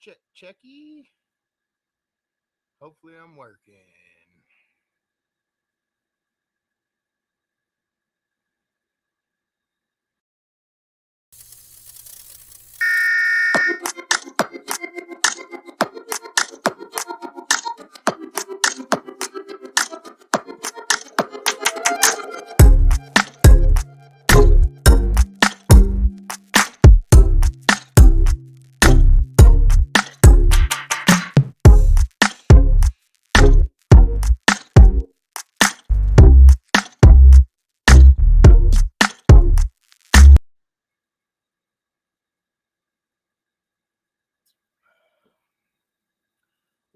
Checky. Hopefully I'm working.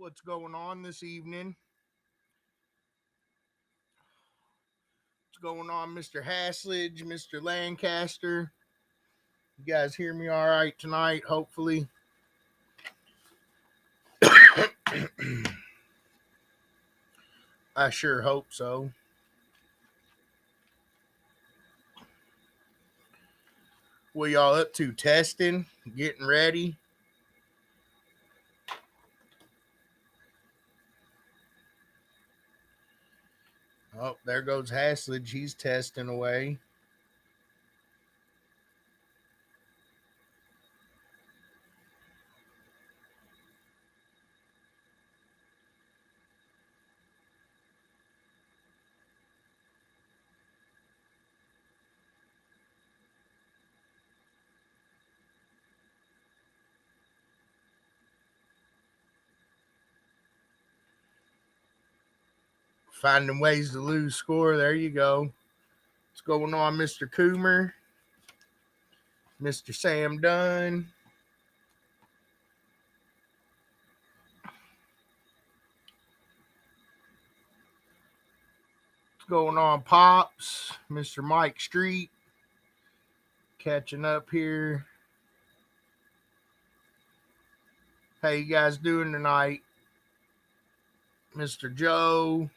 What's going on this evening? What's going on, Mr. Haslage, Mr. Lancaster? You guys hear me all right tonight, hopefully? I sure hope so. What y'all up to? Testing? Getting ready? Oh, there goes Haslage. He's testing away. Finding ways to lose score. There you go. What's going on, Mr. Coomer? Mr. Sam Dunn? What's going on, Pops? Mr. Mike Street? Catching up here. How you guys doing tonight? Mr. Joe,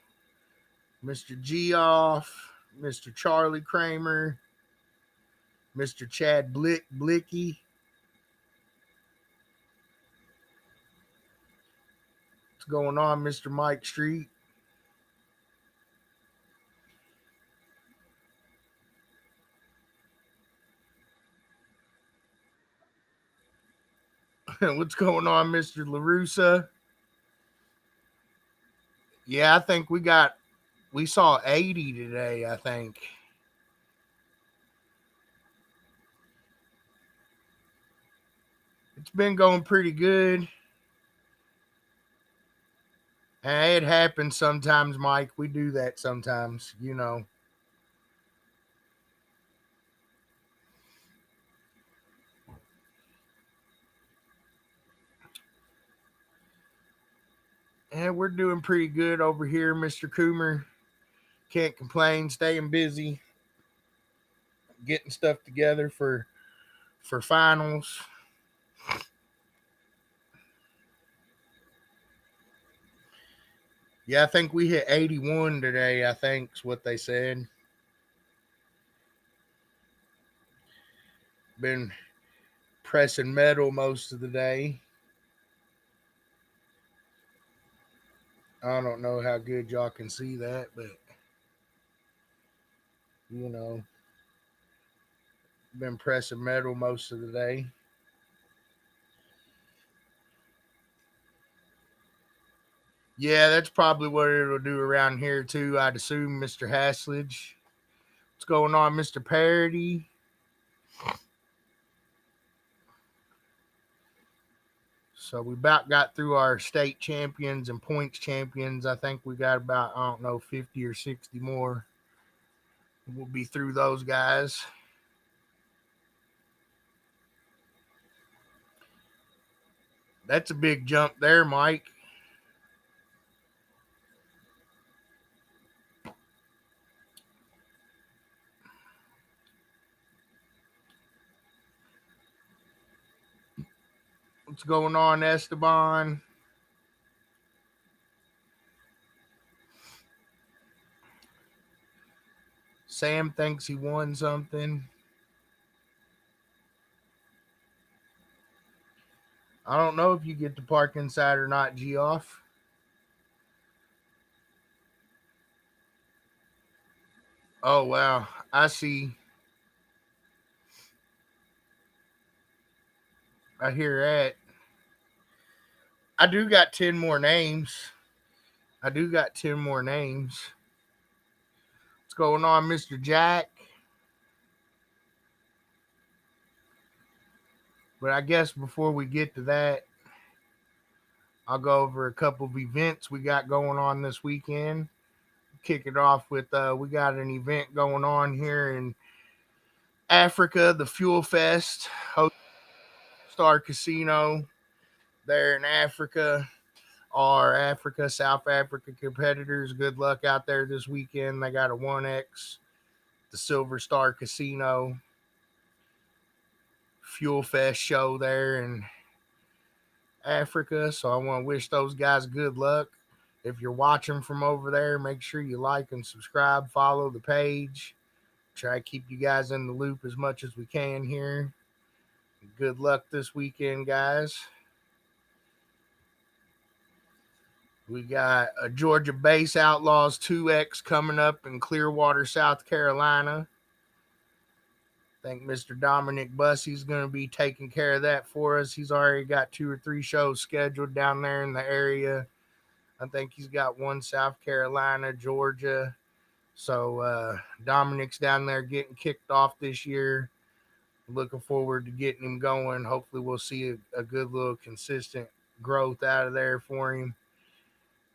Mr. Geoff, Mr. Charlie Kramer, Mr. Chad Blicky. What's going on, Mr. Mike Street? What's going on, Mr. LaRussa? Yeah, I think we saw 80 today, I think. It's been going pretty good. It happens sometimes, Mike. We do that sometimes, you know. And we're doing pretty good over here, Mr. Coomer. Can't complain, staying busy, getting stuff together for finals. Yeah, I think we hit 81 today, I think is what they said. Been pressing metal most of the day. I don't know how good y'all can see that, but you know, been pressing metal most of the day. Yeah, that's probably what it'll do around here too. I'd assume, Mr. Haslage. What's going on, Mr. Parody? So we about got through our state champions and points champions. I think we got about, I don't know, 50 or 60 more. We'll be through those guys. That's a big jump there, Mike. What's going on, Esteban? Sam thinks he won something. I don't know if you get to park inside or not, Geoff. Oh wow, I see. I hear that. I do got 10 more names. I do got 10 more names. What's going on, Mr. Jack? But I guess before we get to that, I'll go over a couple of events we got going on this weekend. Kick it off with we got an event going on here in Africa, the Fuel Fest, Star Casino there in Africa. Our Africa, South Africa competitors, good luck out there this weekend. They got a 1X, the Silver Star Casino Fuel Fest show there in Africa. So I want to wish those guys good luck. If you're watching from over there, make sure you like and subscribe, follow the page. Try to keep you guys in the loop as much as we can here. Good luck this weekend, guys. We got a Georgia Base Outlaws 2X coming up in Clearwater, South Carolina. I think Mr. Dominic Bussey's going to be taking care of that for us. He's already got 2 or 3 shows scheduled down there in the area. I think he's got one South Carolina, Georgia. So Dominic's down there getting kicked off this year. Looking forward to getting him going. Hopefully we'll see a good little consistent growth out of there for him.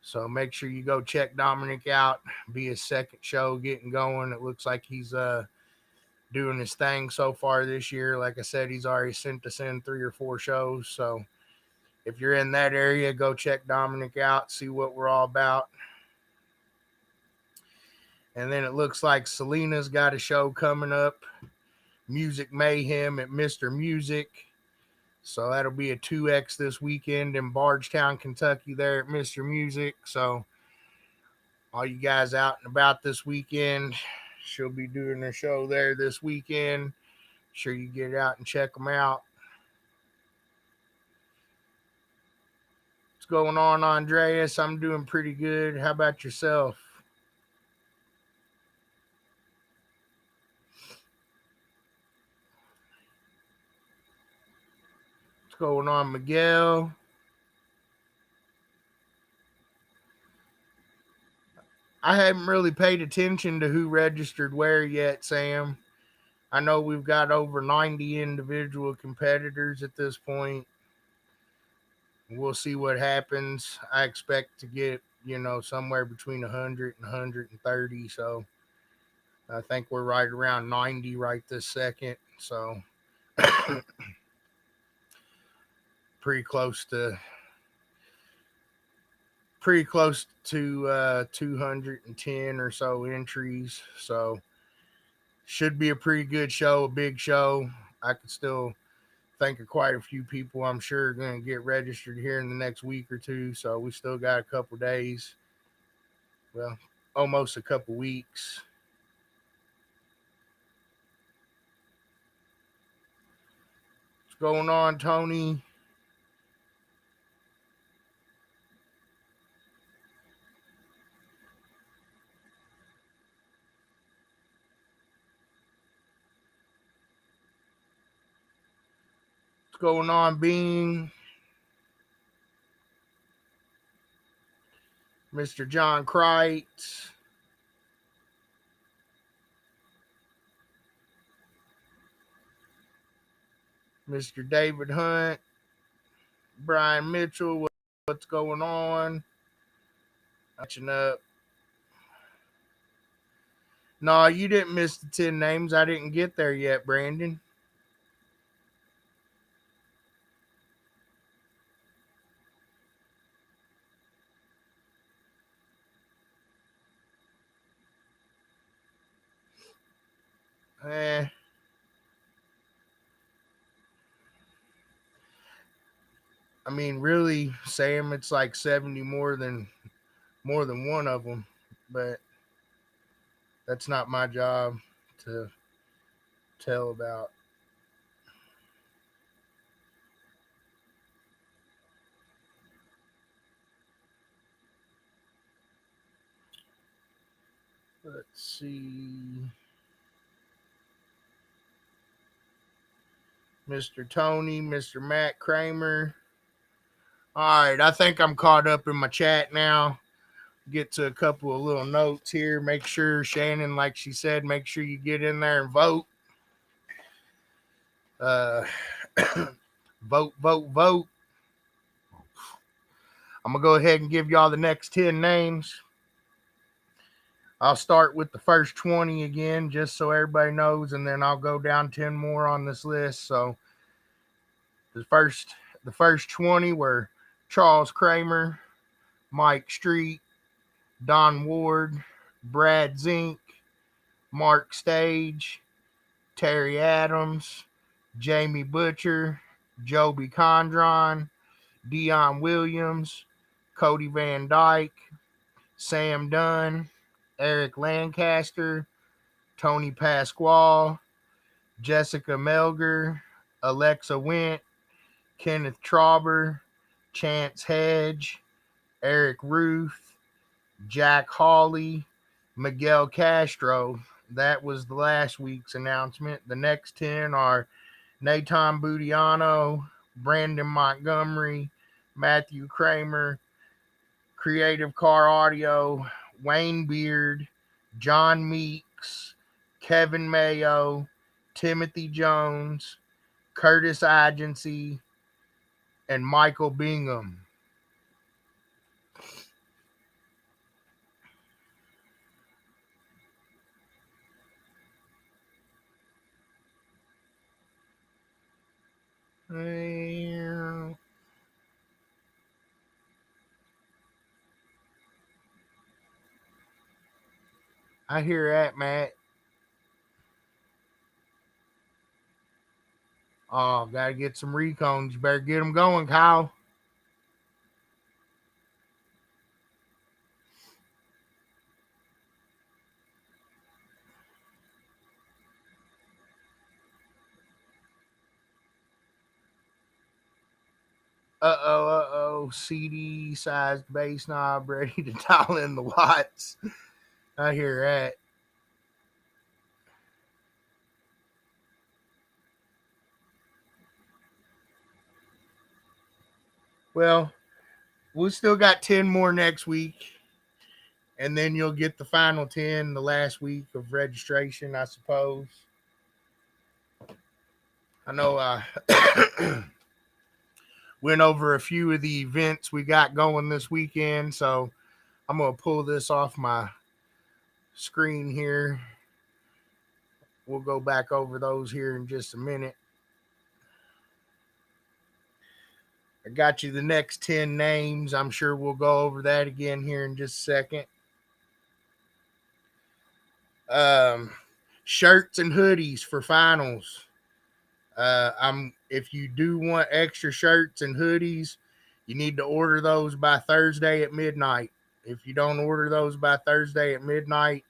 So make sure you go check Dominic out. Be his second show getting going. It looks like he's doing his thing so far this year. Like I said, he's already sent us in 3 or 4 shows. So if you're in that area, go check Dominic out, see what we're all about. And then it looks like Selena's got a show coming up, Music Mayhem at Mr. Music. So that'll be a 2X this weekend in Bardstown, Kentucky, there at Mr. Music. So all you guys out and about this weekend, she'll be doing her show there this weekend. Sure you get out and check them out. What's going on, Andreas? I'm doing pretty good. How about yourself? What's going on, Miguel? I haven't really paid attention to who registered where yet, Sam. I know we've got over 90 individual competitors at this point. We'll see what happens. I expect to get, somewhere between 100 and 130. So I think we're right around 90 right this second. So pretty close to 210 or so entries. So should be a pretty good show, a big show. I could still think of quite a few people I'm sure are going to get registered here in the next week or two. So we still got a couple days. Well, almost a couple weeks. What's going on, Tony? What's going on, Bean? Mr. John Kreitz. Mr. David Hunt. Brian Mitchell. What's going on? Catching up. No, you didn't miss the 10 names. I didn't get there yet, Brandon. Eh. I mean, really, Sam, it's like 70 more than one of them, but that's not my job to tell about. Let's see. Mr. Tony, Mr. Matt Kramer. All right, I think I'm caught up in my chat now. Get to a couple of little notes here. Make sure, Shannon, like she said, make sure you get in there and vote. Uh, vote, vote, vote. I'm going to go ahead and give y'all the next 10 names. I'll start with the first 20 again, just so everybody knows, and then I'll go down 10 more on this list. So the first 20 were Charles Kramer, Mike Street, Don Ward, Brad Zink, Mark Stage, Terry Adams, Jamie Butcher, Joby Condron, Dion Williams, Cody Van Dyke, Sam Dunn, Eric Lancaster, Tony Pasquale, Jessica Melger, Alexa Went, Kenneth Trauber, Chance Hedge, Eric Ruth, Jack Hawley, Miguel Castro. That was the last week's announcement. The next 10 are Nathan Budiano, Brandon Montgomery, Matthew Kramer, Creative Car Audio, Wayne Beard, John Meeks, Kevin Mayo, Timothy Jones, Curtis Agency, and Michael Bingham. I hear that, Matt. Oh, gotta get some recons. You better get them going, Kyle. CD sized bass knob ready to dial in the watts. I hear that. Well, we still got 10 more next week. And then you'll get the final 10 the last week of registration, I suppose. I know I went over a few of the events we got going this weekend, so I'm going to pull this off my screen here. We'll go back over those here in just a minute. I got you the next 10 names. I'm sure we'll go over that again here in just a second. Shirts and hoodies for finals. If you do want extra shirts and hoodies, you need to order those by Thursday at midnight. If you don't order those by Thursday at midnight,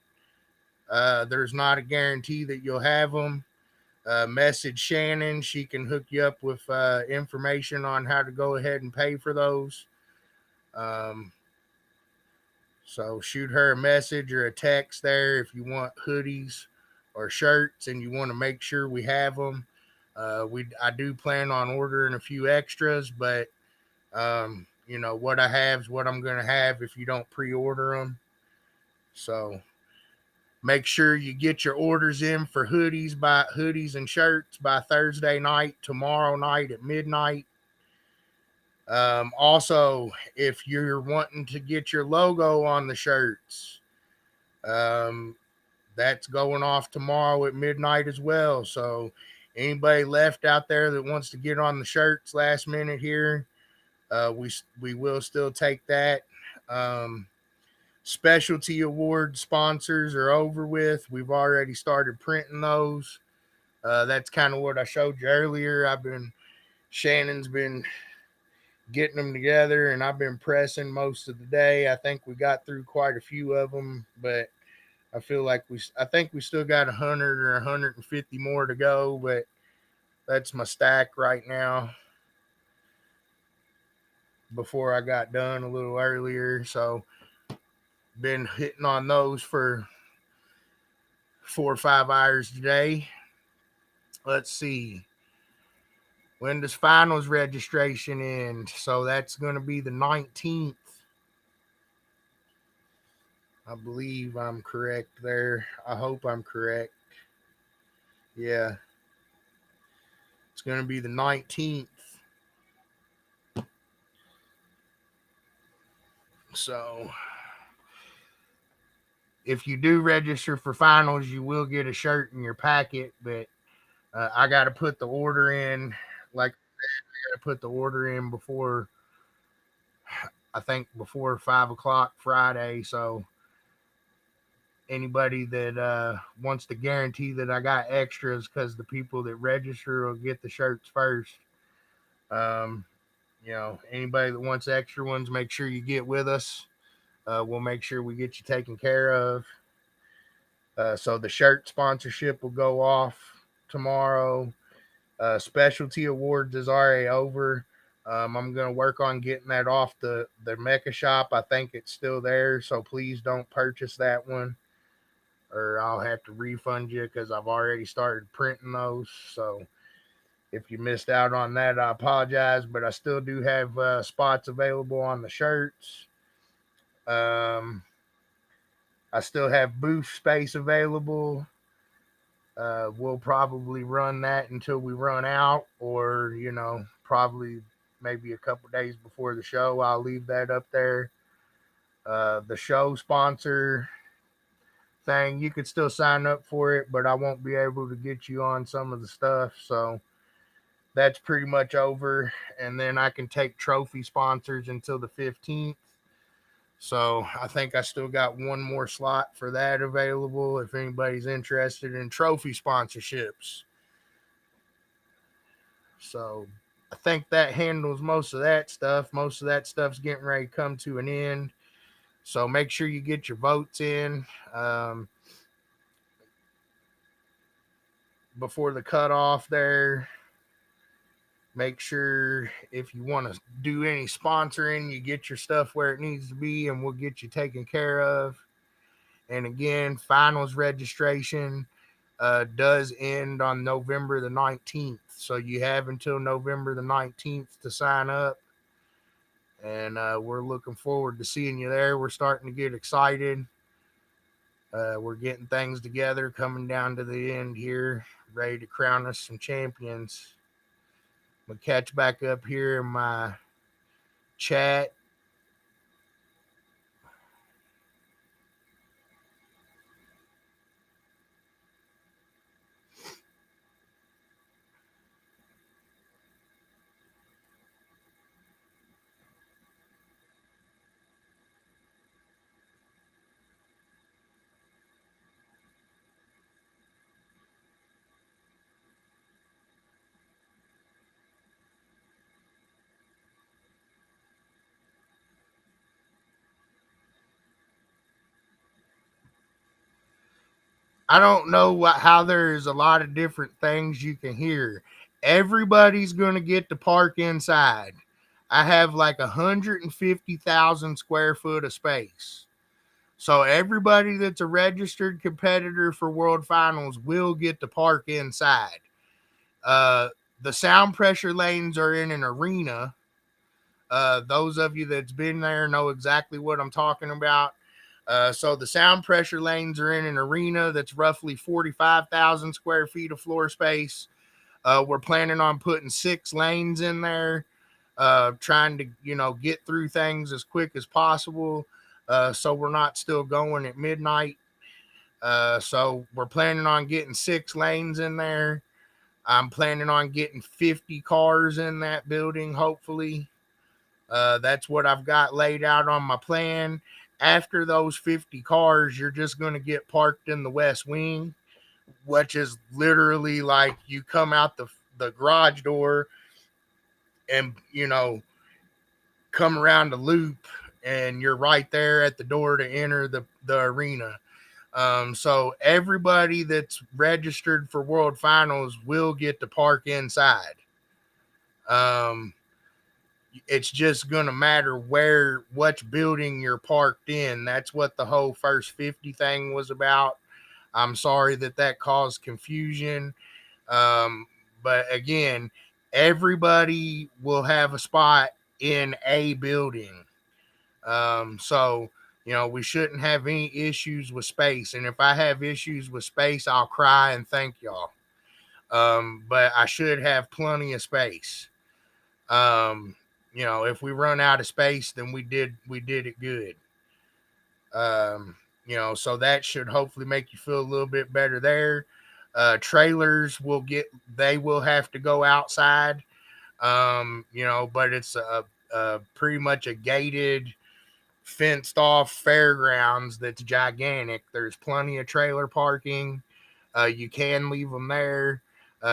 there's not a guarantee that you'll have them. Message Shannon. She can hook you up with information on how to go ahead and pay for those. So shoot her a message or a text there if you want hoodies or shirts and you want to make sure we have them. I do plan on ordering a few extras, but what I have is what I'm going to have if you don't pre-order them. So make sure you get your orders in for hoodies and shirts by Thursday night, tomorrow night at midnight. Also, if you're wanting to get your logo on the shirts, that's going off tomorrow at midnight as well. So anybody left out there that wants to get on the shirts last minute here, we will still take that. Specialty award sponsors are over with. We've already started printing those. That's kind of what I showed you earlier. Shannon's been getting them together, and I've been pressing most of the day. I think we got through quite a few of them, but I think we still got 100 or 150 more to go, but that's my stack right now before I got done a little earlier. So been hitting on those for 4 or 5 hours today. Let's see. When does finals registration end? So that's going to be the 19th. I believe I'm correct there. I hope I'm correct. Yeah, it's going to be the 19th. So if you do register for finals, you will get a shirt in your packet, but I got to put the order in. Like I got to put the order in before, I think before 5 o'clock Friday. So anybody that wants to guarantee that I got extras, because the people that register will get the shirts first. Um, anybody that wants extra ones, make sure you get with us. We'll make sure we get you taken care of. So the shirt sponsorship will go off tomorrow. Specialty awards is already over. I'm going to work on getting that off the MECA shop. I think it's still there, so please don't purchase that one, or I'll have to refund you because I've already started printing those. So if you missed out on that, I apologize, but I still do have spots available on the shirts. Um, I still have booth space available. We'll probably run that until we run out, or probably maybe a couple days before the show. I'll leave that up there. The show sponsor thing, you could still sign up for it, but I won't be able to get you on some of the stuff. So that's pretty much over. And then I can take trophy sponsors until the 15th. So I think I still got one more slot for that available if anybody's interested in trophy sponsorships. So I think that handles most of that stuff. Most of that stuff's getting ready to come to an end. So make sure you get your votes in before the cutoff there. Make sure if you want to do any sponsoring, you get your stuff where it needs to be, and we'll get you taken care of. And again, finals registration does end on November the 19th. So you have until November the 19th to sign up. And we're looking forward to seeing you there. We're starting to get excited. We're getting things together, coming down to the end here, ready to crown us some champions. We'll catch back up here in my chat. I don't know how there's a lot of different things you can hear. Everybody's going to get to park inside. I have like 150,000 square foot of space. So everybody that's a registered competitor for World Finals will get to park inside. The sound pressure lanes are in an arena. Those of you that's been there know exactly what I'm talking about. So the sound pressure lanes are in an arena that's roughly 45,000 square feet of floor space. We're planning on putting 6 lanes in there, trying to, get through things as quick as possible. So we're not still going at midnight. So we're planning on getting 6 lanes in there. I'm planning on getting 50 cars in that building, hopefully. That's what I've got laid out on my plan. After those 50 cars, you're just going to get parked in the West Wing, which is literally like you come out the garage door and, come around the loop, and you're right there at the door to enter the arena. So everybody that's registered for World Finals will get to park inside. It's just going to matter which building you're parked in. That's what the whole first 50 thing was about. I'm sorry that caused confusion. Um, but again, everybody will have a spot in a building. So, we shouldn't have any issues with space. And if I have issues with space, I'll cry and thank y'all. But I should have plenty of space. If we run out of space, then we did it good. Um, so that should hopefully make you feel a little bit better there. Trailers they will have to go outside. But it's a pretty much a gated, fenced off fairgrounds that's gigantic. There's plenty of trailer parking. You can leave them there.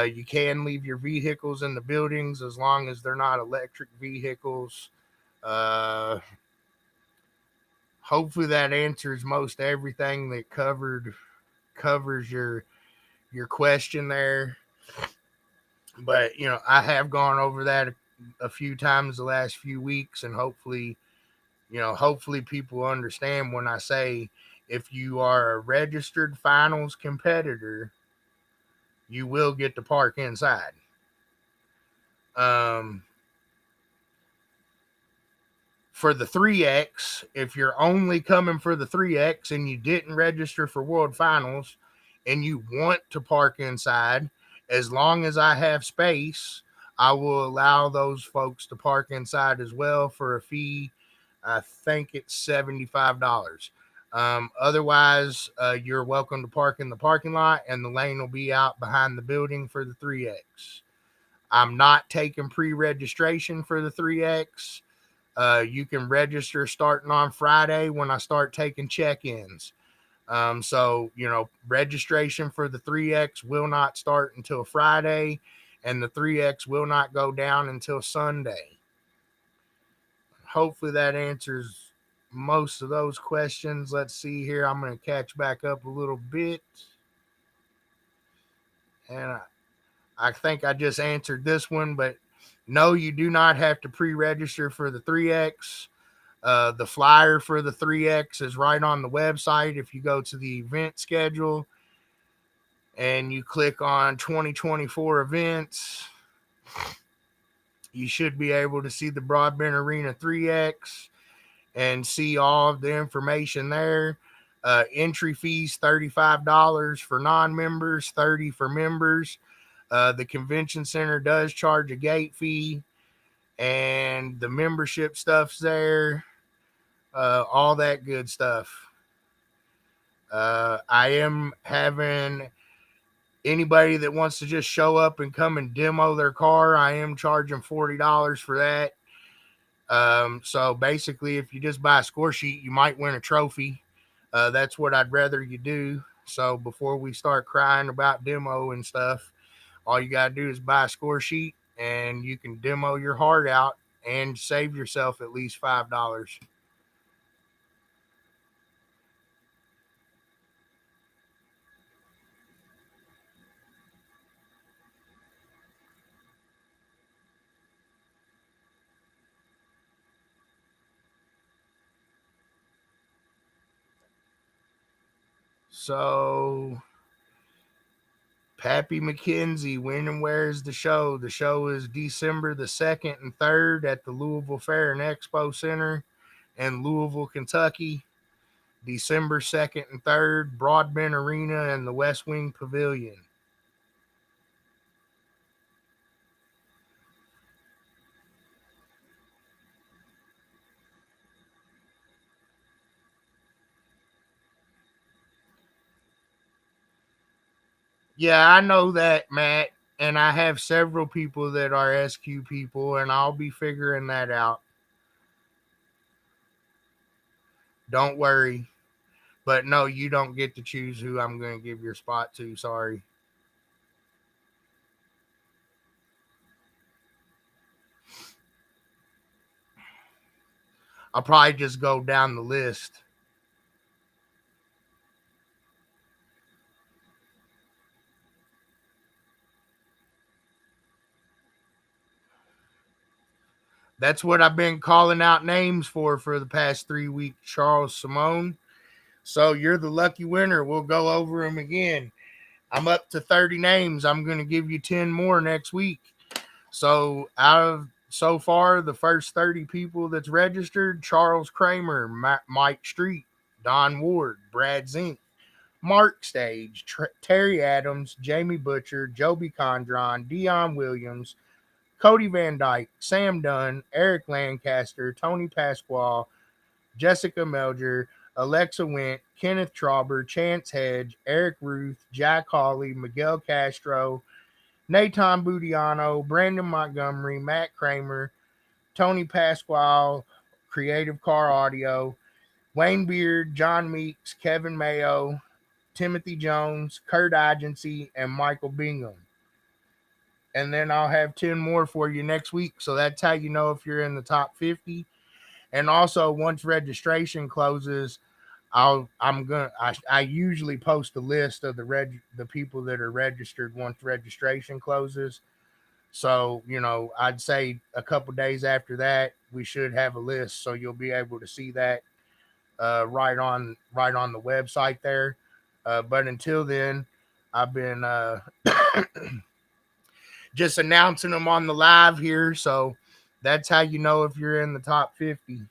You can leave your vehicles in the buildings as long as they're not electric vehicles. Uh, Hopefully that answers most everything that covers your question there. But I have gone over that a few times the last few weeks, and hopefully people understand when I say if you are a registered finals competitor, you will get to park inside. Um, for the 3X, if you're only coming for the 3X and you didn't register for World Finals and you want to park inside, as long as I have space, I will allow those folks to park inside as well for a fee. I think it's $75. Otherwise, you're welcome to park in the parking lot, and the lane will be out behind the building for the 3X. I'm not taking pre-registration for the 3X. You can register starting on Friday when I start taking check-ins. So, registration for the 3X will not start until Friday, and the 3X will not go down until Sunday. Hopefully that answers most of those questions. Let's see here. I'm going to catch back up a little bit. And I think I just answered this one, but no, you do not have to pre-register for the 3X. The flyer for the 3X is right on the website. If you go to the event schedule and you click on 2024 events, you should be able to see the Broadbent Arena 3X and see all of the information there. Entry fees $35 for non-members, $30 for members. The convention center does charge a gate fee, and the membership stuff's there. All that good stuff. I am having anybody that wants to just show up and come and demo their car. I am charging $40 for that. So basically, if you just buy a score sheet, you might win a trophy. That's what I'd rather you do. So before we start crying about demo and stuff, all you got to do is buy a score sheet and you can demo your heart out and save yourself at least $5. So, Pappy McKenzie, when and where is the show? The show is December the 2nd and 3rd at the Louisville Fair and Expo Center in Louisville, Kentucky. December 2nd and 3rd, Broadbent Arena and the West Wing Pavilion. Yeah, I know that, Matt, and I have several people that are SQ people, and I'll be figuring that out. Don't worry. But no, you don't get to choose who I'm going to give your spot to. Sorry. I'll probably just go down the list. That's what I've been calling out names for the past 3 weeks. Charles Simone, So you're the lucky winner. We'll go over them again. I'm up to 30 names. I'm going to give you 10 more next week. So out of so far, the first 30 people that's registered: Charles Kramer, Mike Street, Don Ward, Brad Zink, Mark Stage, Terry Adams, Jamie Butcher, Joby Condron, Dion Williams, Cody Van Dyke, Sam Dunn, Eric Lancaster, Tony Pasquale, Jessica Melger, Alexa Went, Kenneth Trauber, Chance Hedge, Eric Ruth, Jack Hawley, Miguel Castro, Nathan Budiano, Brandon Montgomery, Matt Kramer, Tony Pasquale, Creative Car Audio, Wayne Beard, John Meeks, Kevin Mayo, Timothy Jones, Kurt Agency, and Michael Bingham. And then I'll have 10 more for you next week. So that's how you know if you're in the top 50. And also, once registration closes, I usually post a list of the people that are registered once registration closes. So, I'd say a couple days after that, we should have a list. So you'll be able to see that right on the website there. But until then, I've been just announcing them on the live here. So that's how you know if you're in the top 50.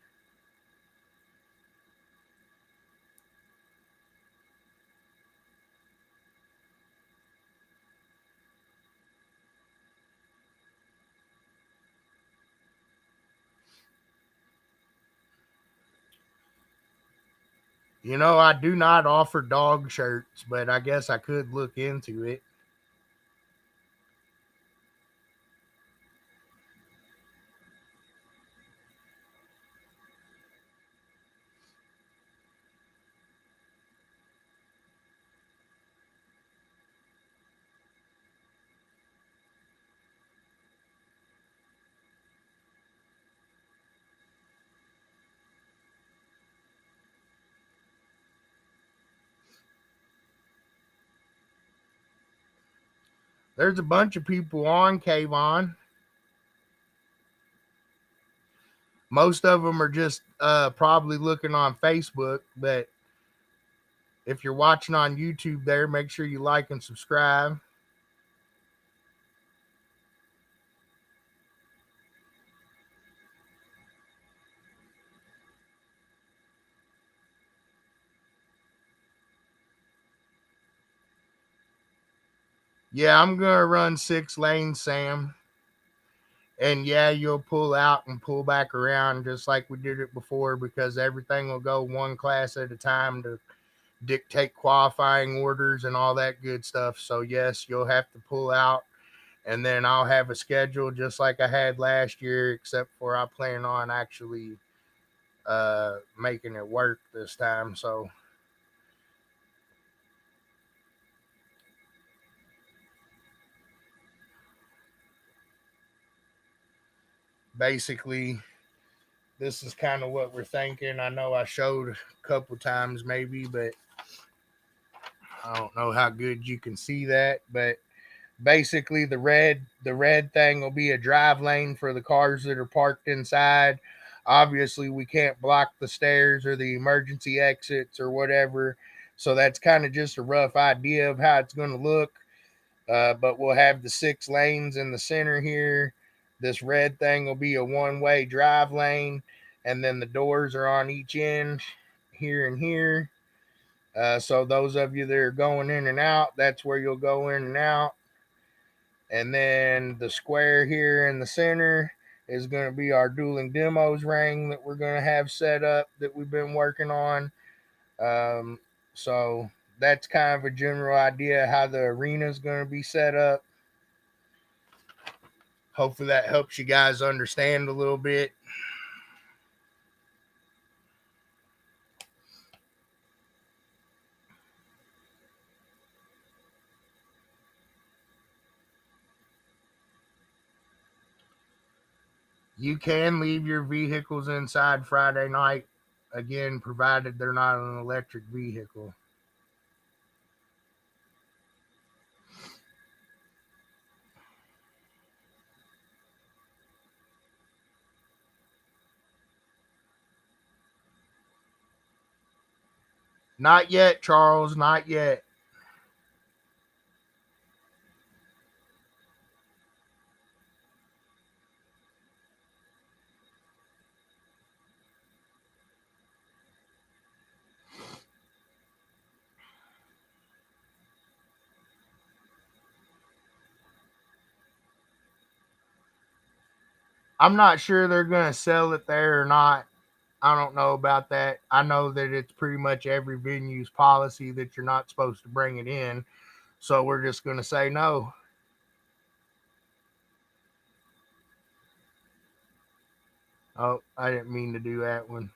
I do not offer dog shirts, but I guess I could look into it. There's a bunch of people on Kayvon. Most of them are just probably looking on Facebook, but if you're watching on YouTube there, make sure you like and subscribe. Yeah, I'm going to run 6 lanes, Sam. And yeah, you'll pull out and pull back around just like we did it before, because everything will go one class at a time to dictate qualifying orders and all that good stuff. So, yes, you'll have to pull out, and then I'll have a schedule just like I had last year, except for I plan on actually making it work this time. So, basically, this is kind of what we're thinking. I know I showed a couple times maybe, but I don't know how good you can see that. But basically, the red thing will be a drive lane for the cars that are parked inside. Obviously, we can't block the stairs or the emergency exits or whatever. So that's kind of just a rough idea of how it's going to look. But we'll have the 6 lanes in the center here. This red thing will be a one-way drive lane, and then the doors are on each end here and here. So those of you that are going in and out, that's where you'll go in and out. And then the square here in the center is going to be our dueling demos ring that we're going to have set up that we've been working on. Um, so that's kind of a general idea how the arena is going to be set up. Hopefully that helps you guys understand a little bit. You can leave your vehicles inside Friday night, again, provided they're not an electric vehicle. Not yet, Charles. Not yet. I'm not sure they're going to sell it there or not. I don't know about that. I know that it's pretty much every venue's policy that you're not supposed to bring it in. So we're just going to say no. Oh, I didn't mean to do that one.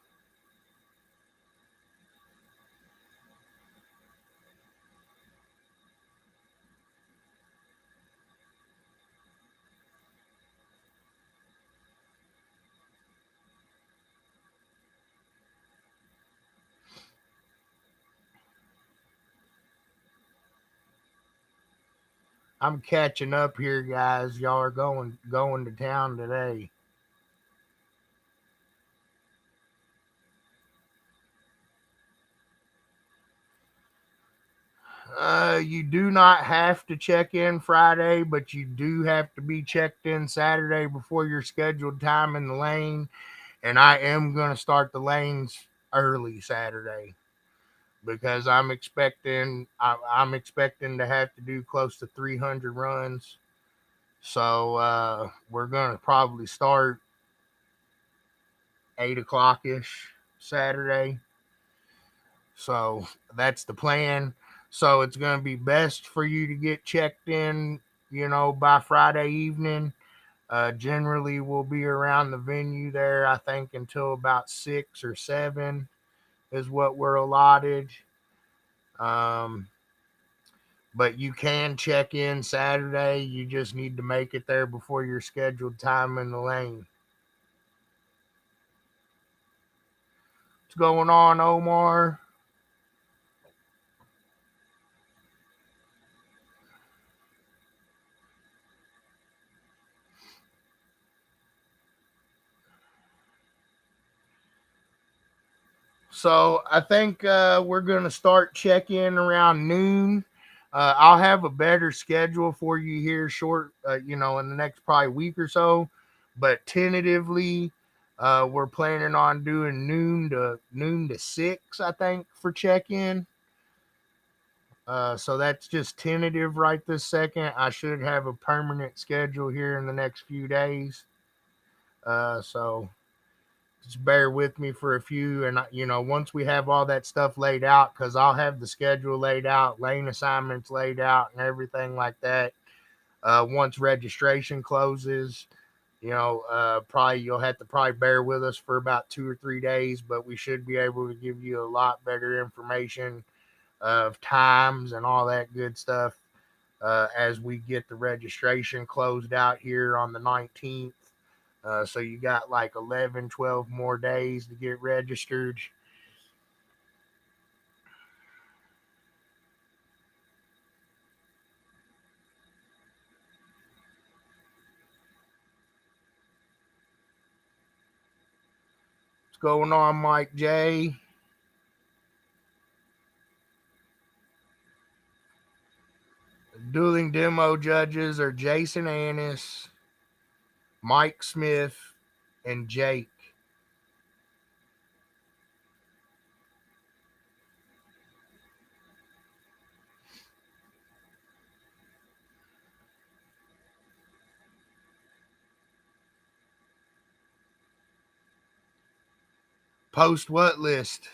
I'm catching up here, guys. Y'all are going to town today. You do not have to check in Friday, but you do have to be checked in Saturday before your scheduled time in the lane. And I am going to start the lanes early Saturday because I'm expecting to have to do close to 300 runs. So we're going to probably start 8 o'clock ish Saturday. So that's the plan. So it's going to be best for you to get checked in, by Friday evening. Generally, we'll be around the venue there, I think, until about 6 or 7 is what we're allotted. Um, but you can check in Saturday. You just need to make it there before your scheduled time in the lane. What's going on, Omar? So I think we're going to start check-in around noon. I'll have a better schedule for you here in the next probably week or so. But tentatively, we're planning on doing noon to 6, I think, for check-in. So that's just tentative right this second. I should have a permanent schedule here in the next few days. So just bear with me for a few. And, once we have all that stuff laid out, because I'll have the schedule laid out, lane assignments laid out, and everything like that. Once registration closes, probably you'll have to probably bear with us for about 2 or 3 days, but we should be able to give you a lot better information of times and all that good stuff as we get the registration closed out here on the 19th. So you got like 11, 12 more days to get registered. What's going on, Mike J? Dueling demo judges are Jason Annis, Mike Smith, and Jake. Post what list?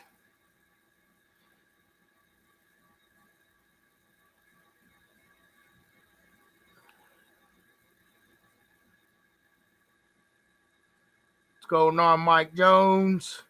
What's going on, Mike Jones?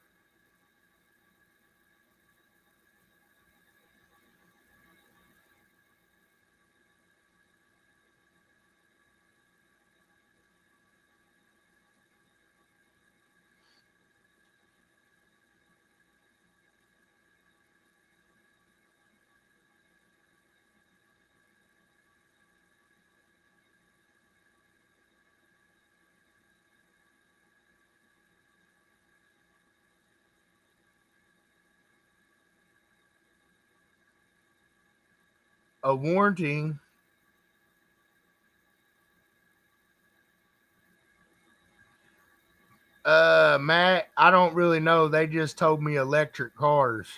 a warranty. Matt, I don't really know. They just told me electric cars.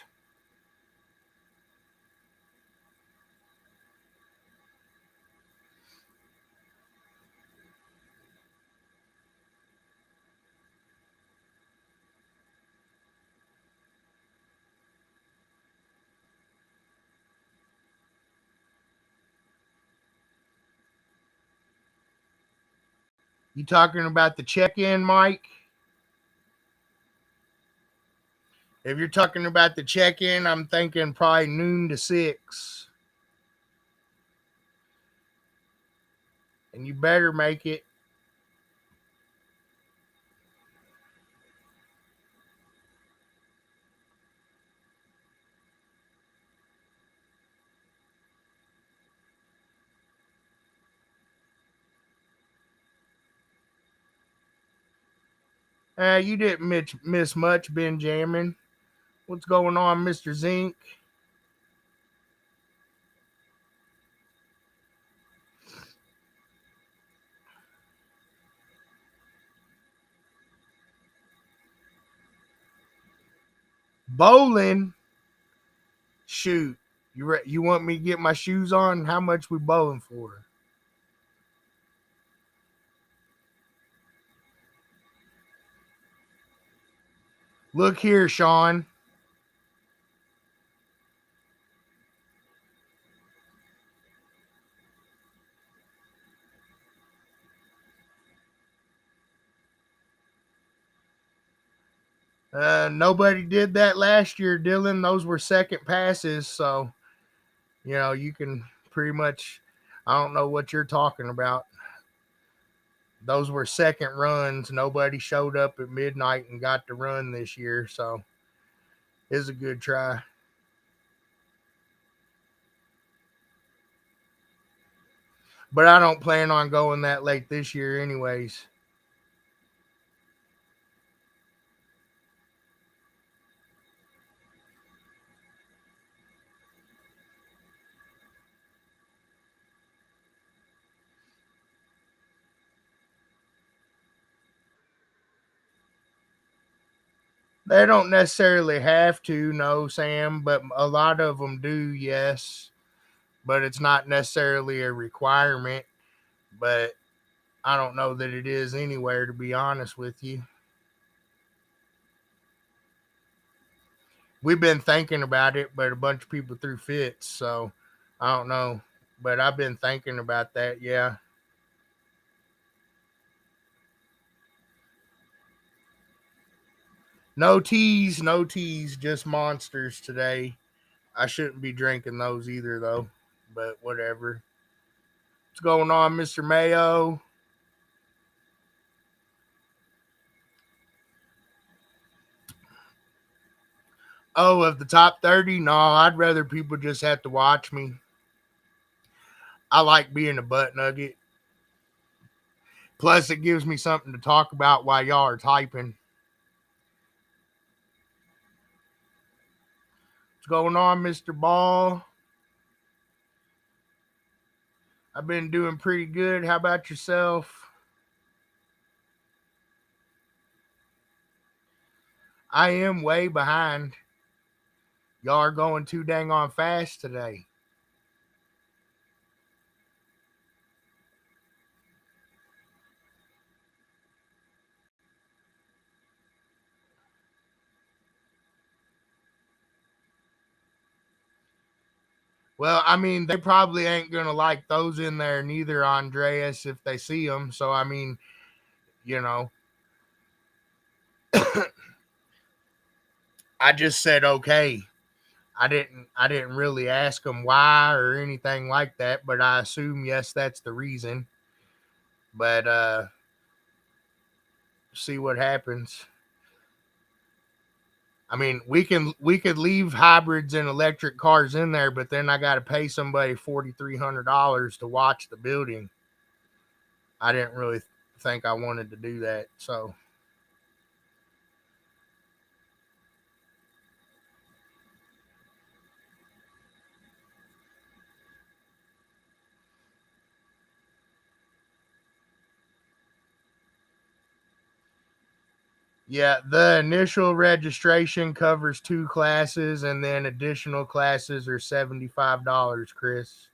You talking about the check-in, Mike? If you're talking about the check-in, I'm thinking probably noon to 6. And you better make it. You didn't miss much, Benjamin. What's going on, Mr. Zink? Bowling? Shoot. You want me to get my shoes on? How much we bowling for? Look here, Sean. Nobody did that last year, Dylan. Those were second passes, so you can pretty much. I don't know what you're talking about. Those were second runs. Nobody showed up at midnight and got to run this year, so it's a good try. But I don't plan on going that late this year, anyways. They don't necessarily have to, no, Sam, but a lot of them do, yes. But it's not necessarily a requirement. But I don't know that it is anywhere, to be honest with you. We've been thinking about it, but a bunch of people threw fits, so I don't know. But I've been thinking about that, yeah. No teas, no teas, just monsters today. I shouldn't be drinking those either, though. But whatever. What's going on, Mr. Mayo? Oh, of the top 30? No, I'd rather people just have to watch me. I like being a butt nugget. Plus, it gives me something to talk about while y'all are typing. What's going on, Mr. Ball? I've been doing pretty good. How about yourself? I am way behind. Y'all are going too dang on fast today. Well, I mean, they probably ain't going to like those in there neither, Andreas, if they see them. So, I mean, you know, I just said okay. I didn't really ask them why or anything like that, but I assume yes, that's the reason. But see what happens. I mean, we could leave hybrids and electric cars in there, but then I got to pay somebody $4,300 to watch the building. I didn't really think I wanted to do that, so Yeah, the initial registration covers 2 classes, and then additional classes are $75, Chris.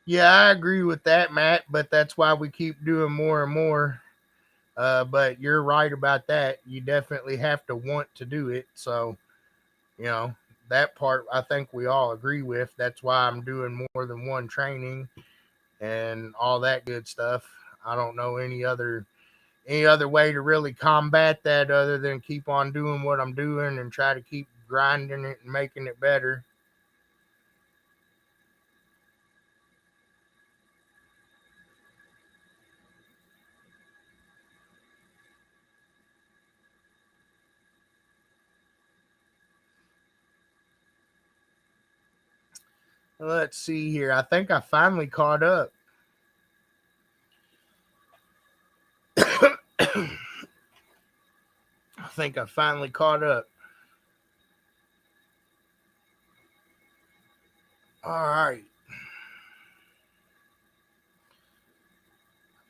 Yeah, I agree with that, Matt, but that's why we keep doing more and more. But you're right about that. You definitely have to want to do it. So, you know, that part I think we all agree with. That's why I'm doing more than one training and all that good stuff. I don't know any other way to really combat that other than keep on doing what I'm doing and try to keep grinding it and making it better. Let's see here. I think I finally caught up. I think I finally caught up. All right.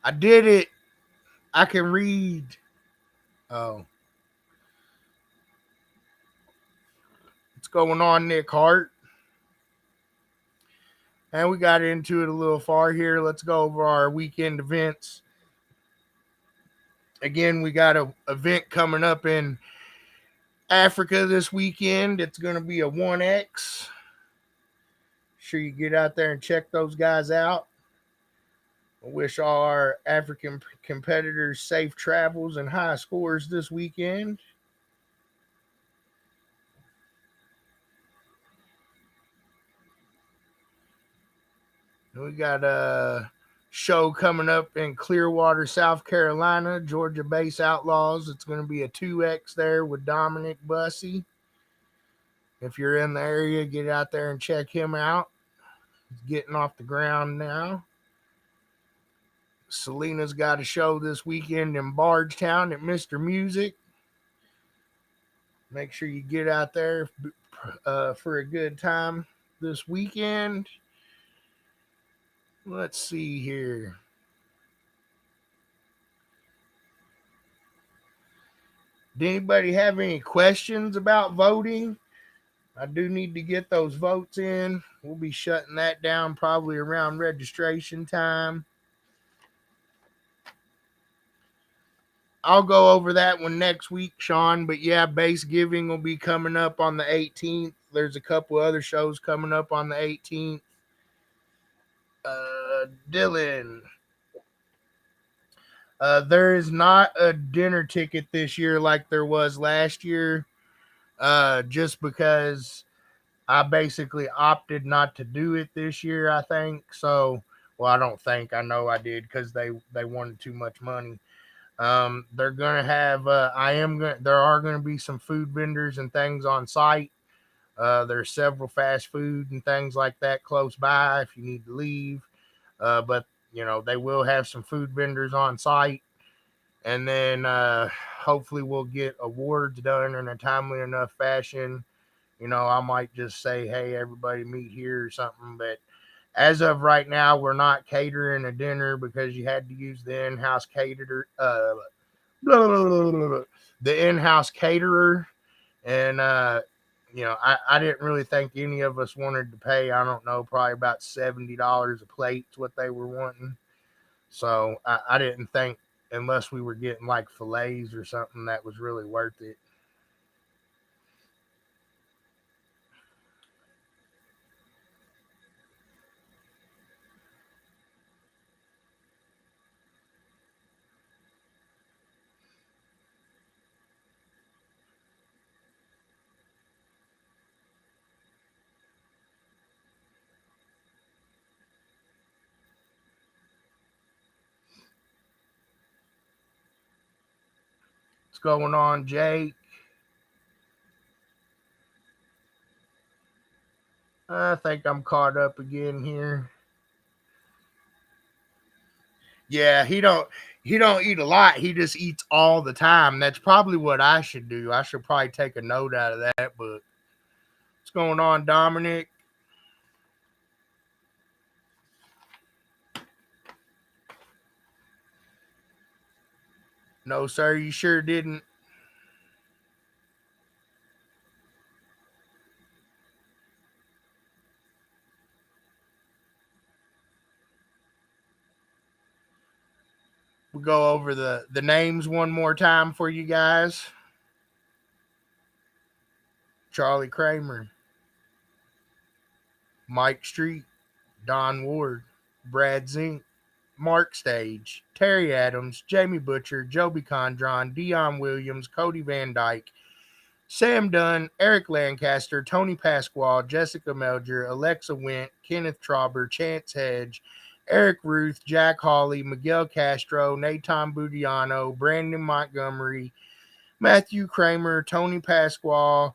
I did it. I can read. Oh, what's going on, Nick Hart? And we got into it a little far here. Let's go over our weekend events. Again, we got a event coming up in Africa this weekend. It's going to be a 1X. Sure you get out there and check those guys out. I wish all our African competitors safe travels and high scores this weekend. We got a show coming up in Clearwater, South Carolina, Georgia Base Outlaws. It's going to be a 2X there with Dominic Bussey. If you're in the area, get out there and check him out. He's getting off the ground now. Selena's got a show this weekend in Bardstown at Mr. Music. Make sure you get out there for a good time this weekend. Let's see here. Did anybody have any questions about voting? I do need to get those votes in. We'll be shutting that down probably around registration time. I'll go over that one next week, Sean. But yeah, base giving will be coming up on the 18th. There's a couple other shows coming up on the 18th. Dylan, there is not a dinner ticket this year like there was last year. Just because I basically opted not to do it this year. I think so. Well, I don't think I know I did because they wanted too much money. They're gonna have. I am going. There are going to be some food vendors and things on site. There's several fast food and things like that close by if you need to leave. But they will have some food vendors on site, and then hopefully we'll get awards done in a timely enough fashion. I might just say, hey, everybody meet here or something. But as of right now, we're not catering a dinner because you had to use the in-house caterer, blah, blah, blah, blah, blah, the in-house caterer, and I didn't really think any of us wanted to pay. I don't know, probably about $70 a plate is what they were wanting. So I didn't think unless we were getting like fillets or something that was really worth it. going on, Jake? I think I'm caught up again here. Yeah, he don't eat a lot. He just eats all the time. That's probably what I should do. I should probably take a note out of that. But what's going on, Dominic? No, sir, you sure didn't. We'll go over the names one more time for you guys. Charlie Kramer, Mike Street, Don Ward, Brad Zink, Mark Stage, Terry Adams, Jamie Butcher, Joby Condron, Dion Williams, Cody Van Dyke, Sam Dunn, Eric Lancaster, Tony Pasquale, Jessica Melger, Alexa Went, Kenneth Trauber, Chance Hedge, Eric Ruth, Jack Hawley, Miguel Castro, Nathan Budiano, Brandon Montgomery, Matthew Kramer, Tony Pasquale,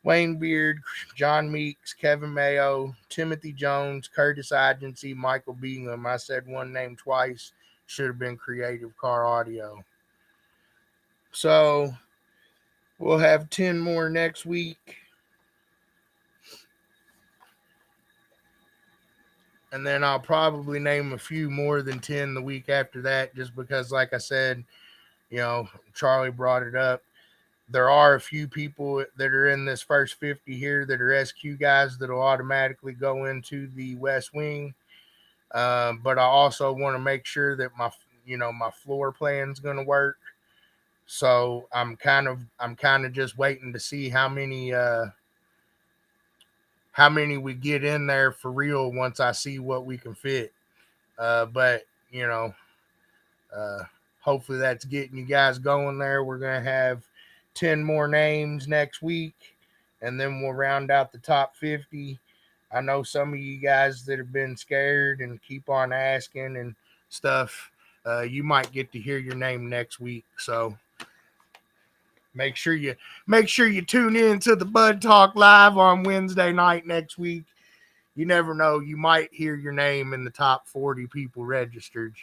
Wayne Beard, John Meeks, Kevin Mayo, Timothy Jones, Curtis Agency, Michael Bingham. I said one name twice. Should have been Creative Car Audio. So we'll have 10 more next week. And then I'll probably name a few more than 10 the week after that, just because, like I said, Charlie brought it up. There are a few people that are in this first 50 here that are SQ guys that will automatically go into the West Wing. But I also want to make sure that my floor plan's going to work. So I'm kind of just waiting to see how many we get in there for real once I see what we can fit. But uh, hopefully that's getting you guys going there. We're gonna have 10 more names next week, and then we'll round out the top 50. I know some of you guys that have been scared and keep on asking and stuff. You might get to hear your name next week. So make sure you tune in to the Bud Talk Live on Wednesday night next week. You never know, you might hear your name in the top 40 people registered.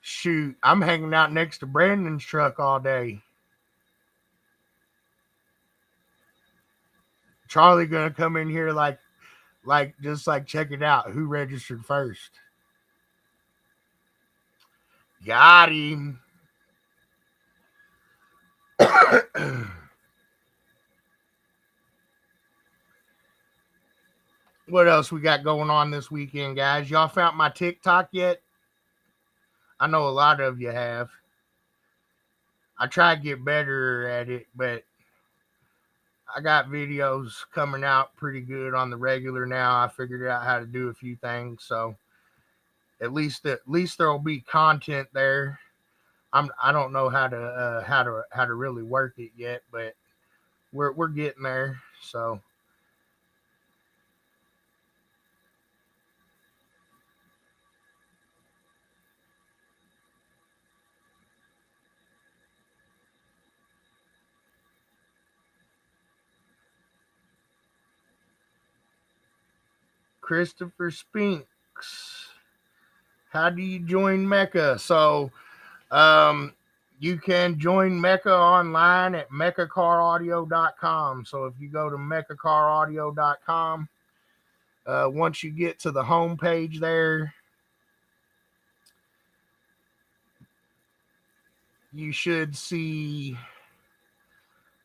Shoot, I'm hanging out next to Brandon's truck all day. Charlie gonna come in here like just like check it out. Who registered first? Got him. What else we got going on this weekend, guys? Y'all found my TikTok yet? I know a lot of you have. I try to get better at it, but I got videos coming out pretty good on the regular now. I figured out how to do a few things, so at least there'll be content there. I don't know how to really work it yet, but we're getting there. So Christopher Spinks, how do you join MECA? So um, you can join MECA online at mecacaraudio.com. So if you go to mecacaraudio.com, once you get to the home page there, you should see.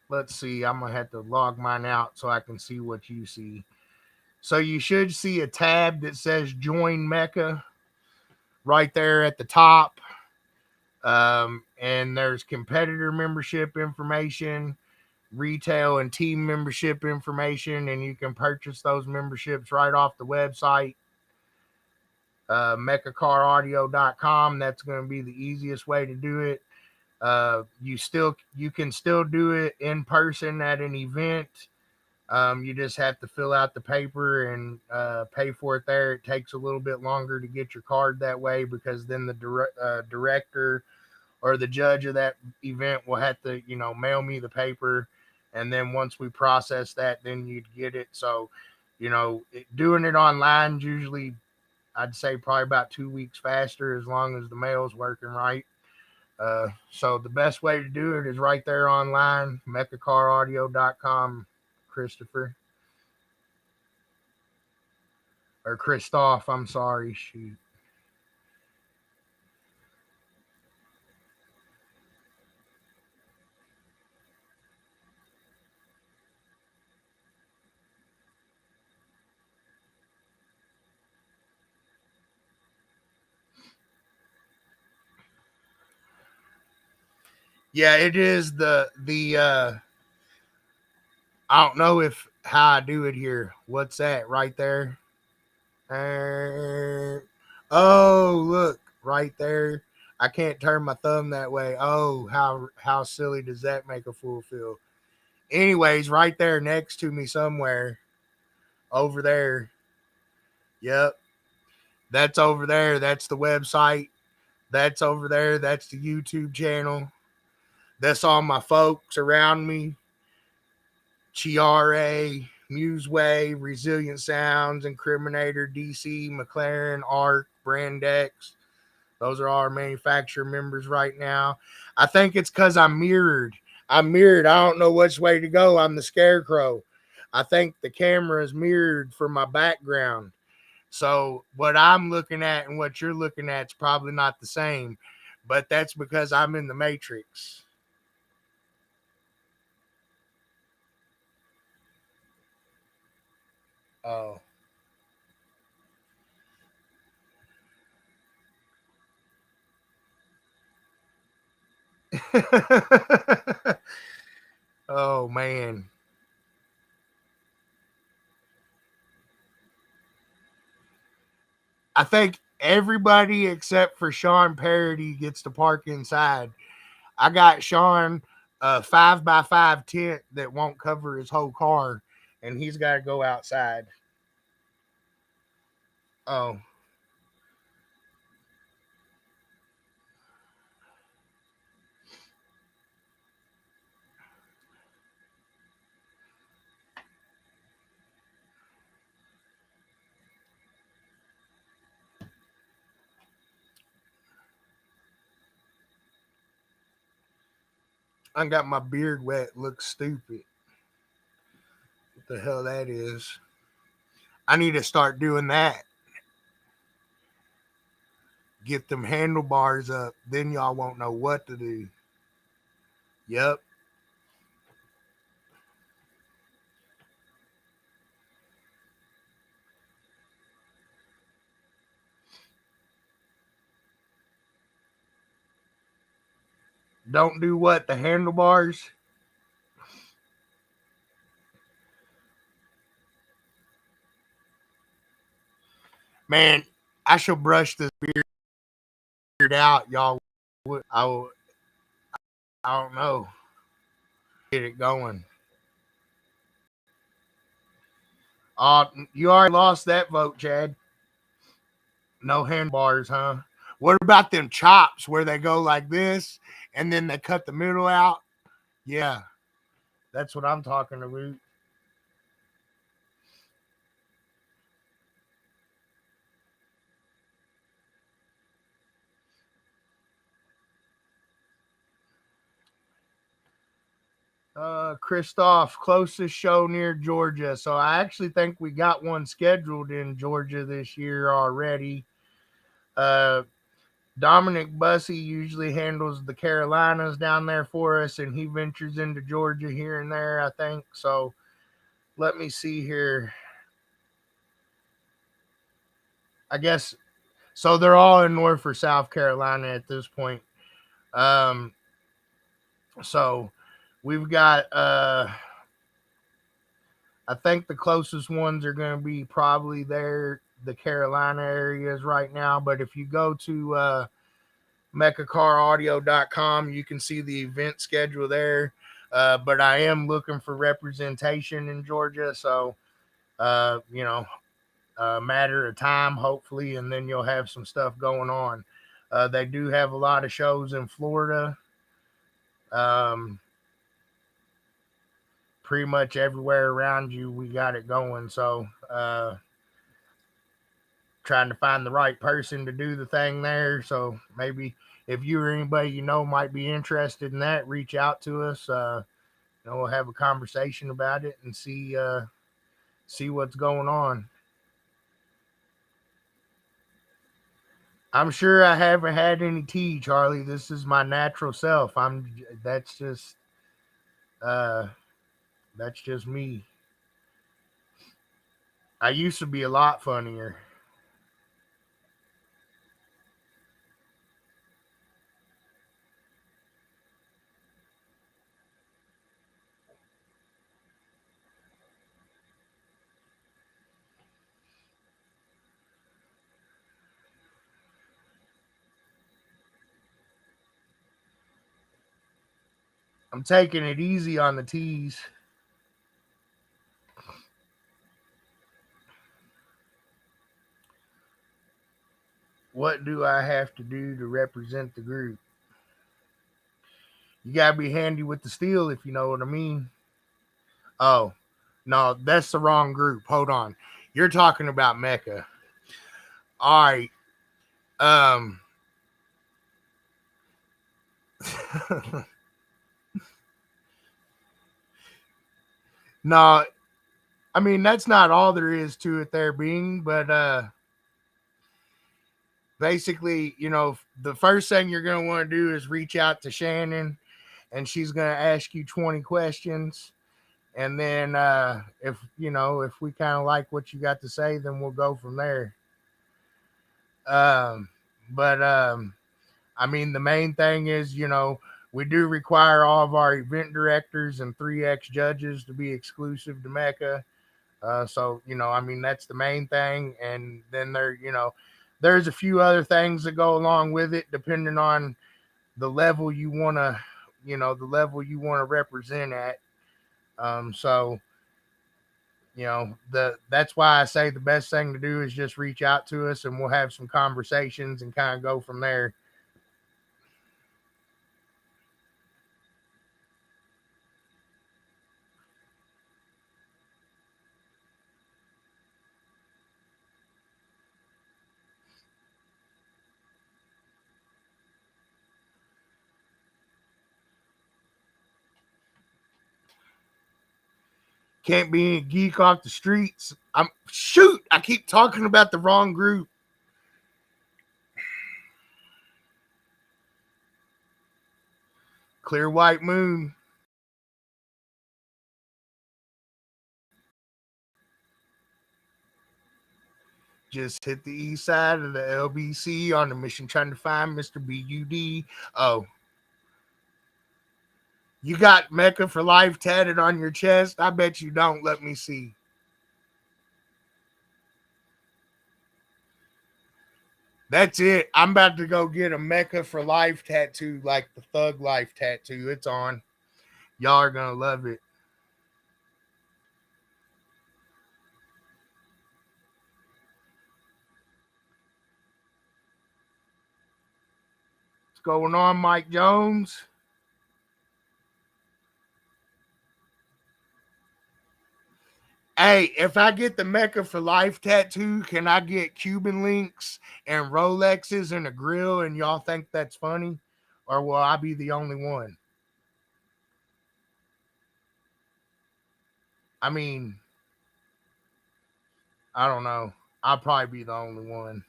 Let's see, I'm gonna have to log mine out so I can see what you see. So you should see a tab that says Join MECA right there at the top. And there's competitor membership information, retail and team membership information, and you can purchase those memberships right off the website, mechacaraudio.com. That's going to be the easiest way to do it. You can still do it in person at an event. You just have to fill out the paper and pay for it there. It takes a little bit longer to get your card that way because then the director or the judge of that event will have to, mail me the paper. And then once we process that, then you'd get it. So, doing it online usually, I'd say probably about 2 weeks faster as long as the mail's working right. So the best way to do it is right there online, mechacaraudio.com, Christopher. Or Christoph, I'm sorry. Shoot. Yeah, it is the I don't know if how I do it here. What's that right there? Oh, look, right there. I can't turn my thumb that way. Oh, how silly does that make a fool feel? Anyways, right there next to me somewhere over there. Yep. That's over there. That's the website. That's over there. That's the YouTube channel. That's all my folks around me. Chiare, Museway, Resilient Sounds, Incriminator, DC, McLaren, Arc, Brandex. Those are all our manufacturer members right now. I think it's because I'm mirrored. I'm mirrored. I don't know which way to go. I'm the scarecrow. I think the camera is mirrored for my background. So what I'm looking at and what you're looking at is probably not the same. But that's because I'm in the matrix. Oh. Oh man. I think everybody except for Sean Parody gets to park inside. I got Sean a 5x5 tent that won't cover his whole car, and he's got to go outside. Oh, I got my beard wet. Looks stupid. What the hell that is? I need to start doing that. Get them handlebars up. Then y'all won't know what to do. Yep. Don't do what? The handlebars? Man, I shall brush this beard out, y'all. I I don't know. Get it going. You already lost that vote, Chad. No handbars, huh? What about them chops where they go like this and then they cut the middle out? Yeah, that's what I'm talking about. Christoph, closest show near Georgia. So I actually think we got one scheduled in Georgia this year already. Uh, Dominic Bussey usually handles the Carolinas down there for us, and he ventures into Georgia here and there, I think. So let me see here. I guess so. They're all in North or South Carolina at this point. Um, so we've got I think the closest ones are going to be probably there, the Carolina areas right now. But if you go to mecacaraudio.com. You can see the event schedule there. But I am looking for representation in Georgia. So, a matter of time, hopefully, and then you'll have some stuff going on. They do have a lot of shows in Florida. Um, Pretty much everywhere around you, we got it going. So, trying to find the right person to do the thing there. So maybe if you or anybody you know might be interested in that, reach out to us. We'll have a conversation about it and see what's going on. I'm sure I haven't had any tea, Charlie. This is my natural self. That's just uh that's just me. I used to be a lot funnier. I'm taking it easy on the teas. What do I have to do to represent the group? You gotta be handy with the steel, if you know what I mean. Oh, no, that's the wrong group. Hold on. You're talking about MECA. All right. Um no, I mean that's not all there is to it there being, but basically, the first thing you're going to want to do is reach out to Shannon, and she's going to ask you 20 questions, and then if we kind of like what you got to say, then we'll go from there. But I mean, the main thing is, we do require all of our event directors and 3X judges to be exclusive to MECA. So, I mean, that's the main thing. And then there's a few other things that go along with it, depending on the level you want to, represent at. So, that's why I say the best thing to do is just reach out to us and we'll have some conversations and kind of go from there. Can't be a geek off the streets. I keep talking about the wrong group. Clear White Moon. Just hit the east side of the LBC on a mission trying to find Mr. BUD. Oh, you got MECA for Life tatted on your chest? I bet you don't. Let me see. That's it. I'm about to go get a MECA for Life tattoo, like the Thug Life tattoo. It's on. Y'all are going to love it. What's going on, Mike Jones? Hey, if I get the MECA for Life tattoo, can I get Cuban links and Rolexes and a grill and y'all think that's funny? Or will I be the only one? I mean, I don't know. I'll probably be the only one.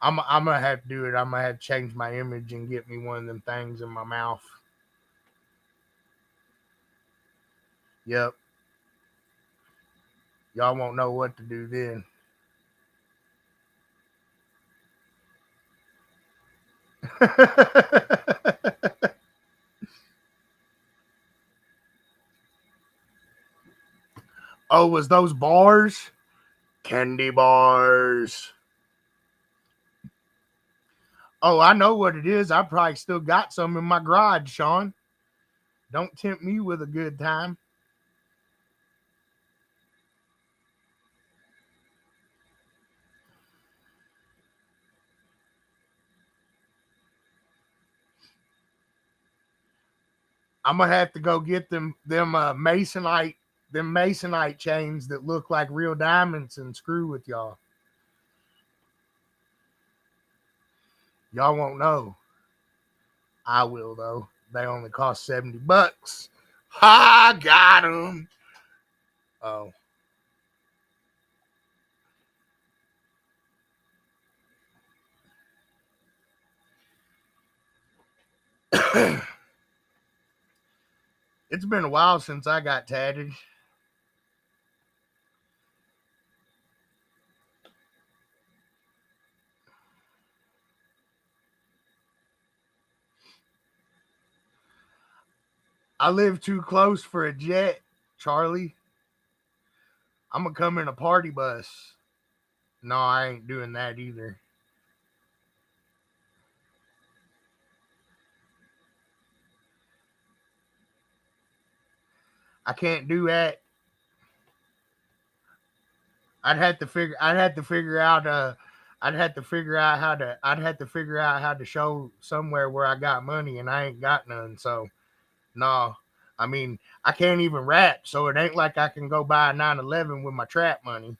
I'm gonna have to do it. I'm gonna have to change my image and get me one of them things in my mouth. Yep. Y'all won't know what to do then. Oh, was those bars? Candy bars. Oh, I know what it is. I probably still got some in my garage, Sean. Don't tempt me with a good time. I'm gonna have to go get them masonite chains that look like real diamonds and screw with y'all. Y'all won't know. I will though. They only cost $70. Ha! Got them. Oh, it's been a while since I got tatted. I live too close for a jet, Charlie. I'm gonna come in a party bus. No, I ain't doing that either. I can't do that. I'd have to figure out I'd have to figure out how to show somewhere where I got money and I ain't got none. So no. I mean, I can't even rap, so it ain't like I can go buy a 911 with my trap money,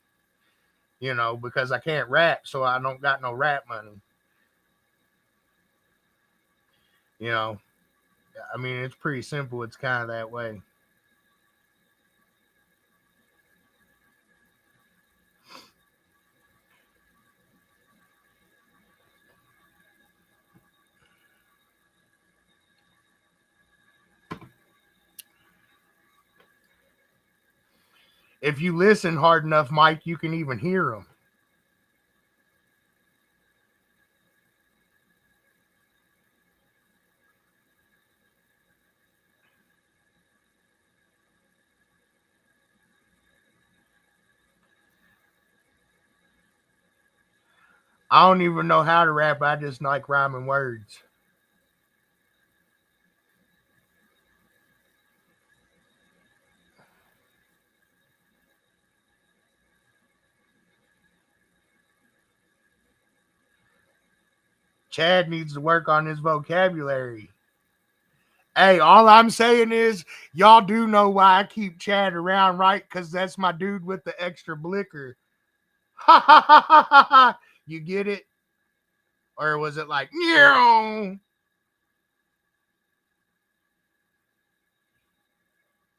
because I can't rap, so I don't got no rap money. You know, I mean, it's pretty simple. It's kind of that way. If you listen hard enough, Mike, you can even hear them. I don't even know how to rap. I just like rhyming words. Chad needs to work on his vocabulary. Hey, all I'm saying is, y'all do know why I keep Chad around, right? Because that's my dude with the extra blicker. Ha ha ha ha ha ha. You get it? Or was it like, meow?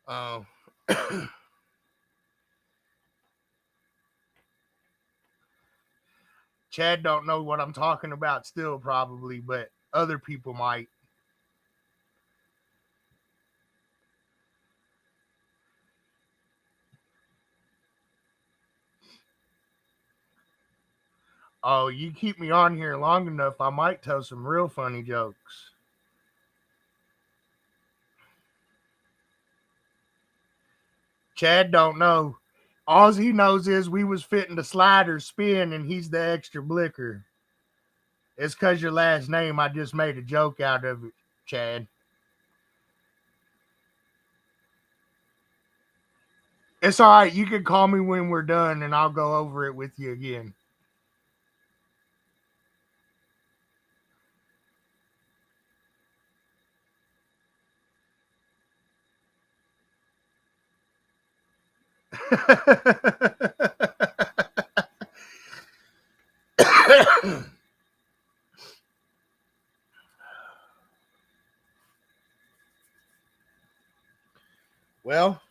Oh. Chad don't know what I'm talking about still, probably, but other people might. Oh, you keep me on here long enough, I might tell some real funny jokes. Chad don't know. All he knows is we was fitting the slider spin and he's the extra blicker. It's cause your last name, I just made a joke out of it, Chad. It's all right. You can call me when we're done and I'll go over it with you again. Well,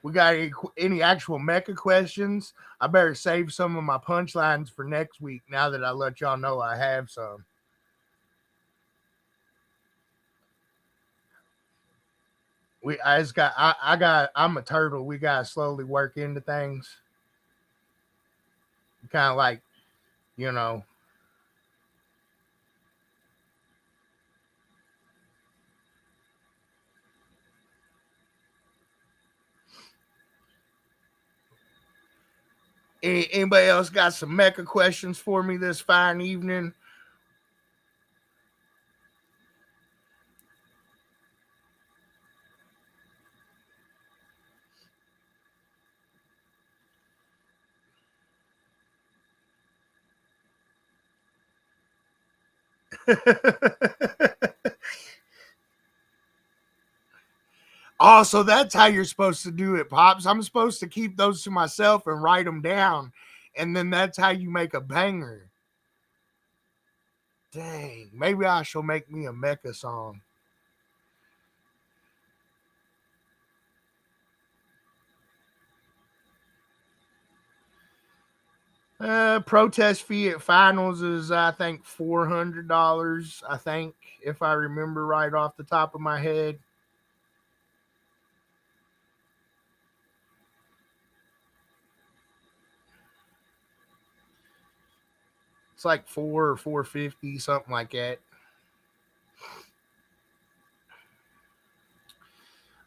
we got any actual mecha questions? I better save some of my punchlines for next week now that I let y'all know I have some. I just got I'm a turtle. We gotta slowly work into things. Kind of like, you know, anybody else got some mecha questions for me this fine evening? Oh, so that's how you're supposed to do it, Pops. I'm supposed to keep those to myself and write them down. And then that's how you make a banger. Dang. Maybe I shall make me a MECA song. Protest fee at finals is, I think, $400. I think, if I remember right off the top of my head. It's like 4 or 450, something like that.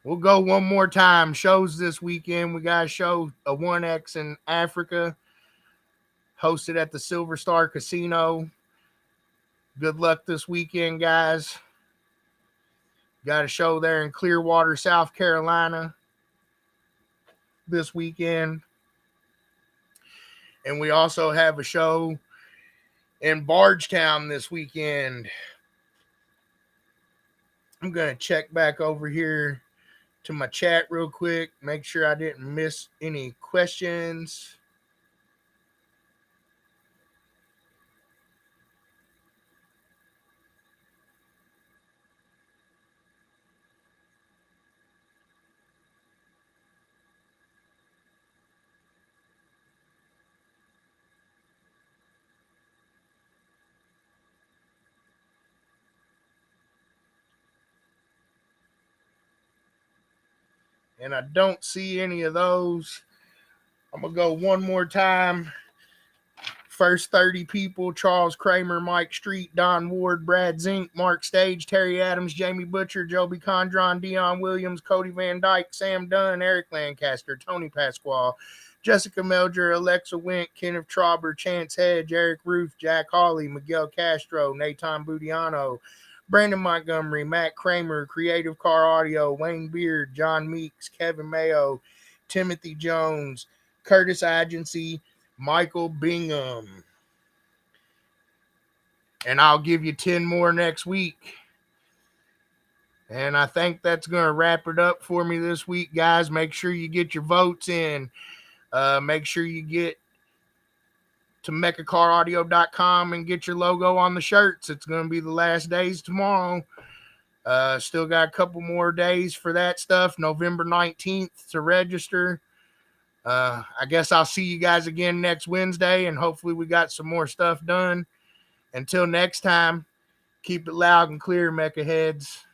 We'll go one more time. Shows this weekend. We got a show, a 1X in Africa, hosted at the Silver Star Casino. Good luck this weekend, guys. Got a show there in Clearwater, South Carolina this weekend. And we also have a show in Bardstown this weekend. I'm going to check back over here to my chat real quick, make sure I didn't miss any questions. And I don't see any of those. I'm going to go one more time. First 30 people: Charles Kramer, Mike Street, Don Ward, Brad Zink, Mark Stage, Terry Adams, Jamie Butcher, Joby Condron, Dion Williams, Cody Van Dyke, Sam Dunn, Eric Lancaster, Tony Pasquale, Jessica Melger, Alexa Wint, Kenneth Trauber, Chance Hedge, Eric Roof, Jack Hawley, Miguel Castro, Nathan Budiano, Brandon Montgomery, Matt Kramer, Creative Car Audio, Wayne Beard, John Meeks, Kevin Mayo, Timothy Jones, Curtis Agency, Michael Bingham. And I'll give you 10 more next week. And I think that's going to wrap it up for me this week, guys. Make sure you get your votes in. Make sure you get to mecacaraudio.com and get your logo on the shirts. It's going to be the last days tomorrow. Still got a couple more days for that stuff. November 19th to register. I guess I'll see you guys again next Wednesday, and hopefully we got some more stuff done. Until next time, keep it loud and clear, Mecha heads.